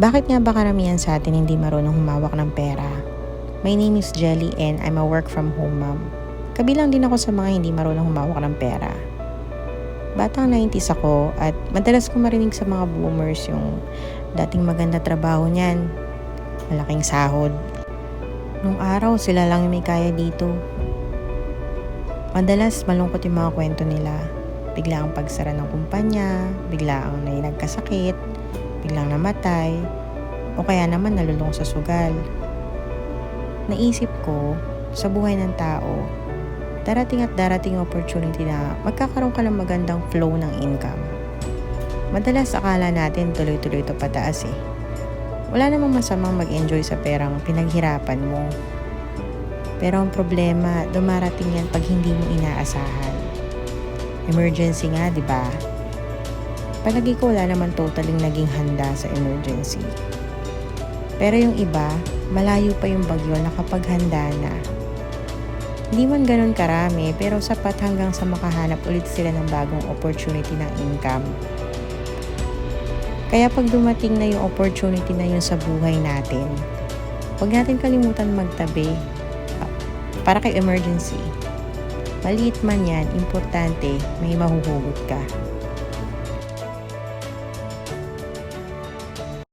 Bakit nga ba karamihan sa atin hindi marunong humawak ng pera? My name is Jelly and I'm a work from home mom. Kabilang din ako sa mga hindi marunong humawak ng pera. Batang 90s ako at madalas ko marinig sa mga boomers yung dating maganda trabaho niyan, malaking sahod. Nung araw sila lang yung may kaya dito. Madalas malungkot yung mga kwento nila. Bigla ang pagsara ng kumpanya, bigla ang nagkasakit, biglang namatay, o kaya naman nalulong sa sugal. Naisip ko, sa buhay ng tao, darating at darating yung opportunity na magkakaroon ka ng magandang flow ng income. Madalas akala natin tuloy-tuloy ito pataas eh. Wala namang masamang mag-enjoy sa perang pinaghirapan mo. Pero ang problema, dumarating yan pag hindi mo inaasahan. Emergency nga, di ba? Palagi ko wala naman totaling naging handa sa emergency. Pero yung iba, malayo pa yung bagyo na kapag handa na. Hindi man ganun karami, pero sapat hanggang sa makahanap ulit sila ng bagong opportunity ng income. Kaya pag dumating na yung opportunity na yun sa buhay natin, huwag natin kalimutan magtabi para kay emergency. Maliit man yan, importante may mahuhugot ka.